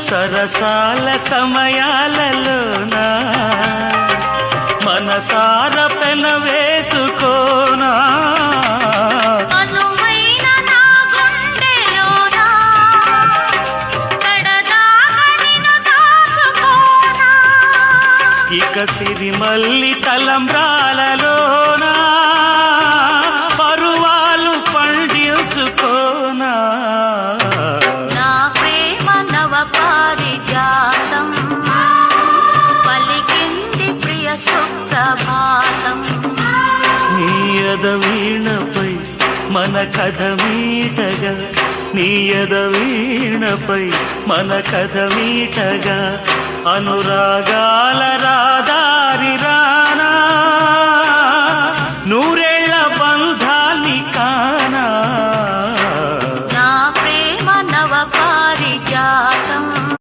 సరసాల సమయాలలోనా మనసార పెన వేసుకోనా ఇక సిరిమల్లి తలంబ్రాలలోనా పరువాలు పండించుకోనా నా ప్రేమ నవ పారిజాతం పలికింది ప్రియ సుప్రభాతం నీ ఎదవీణపై మన కథ మీటగా నీ ఎదవీణపై మన కథ మీటగా అనురాగాల రాదారి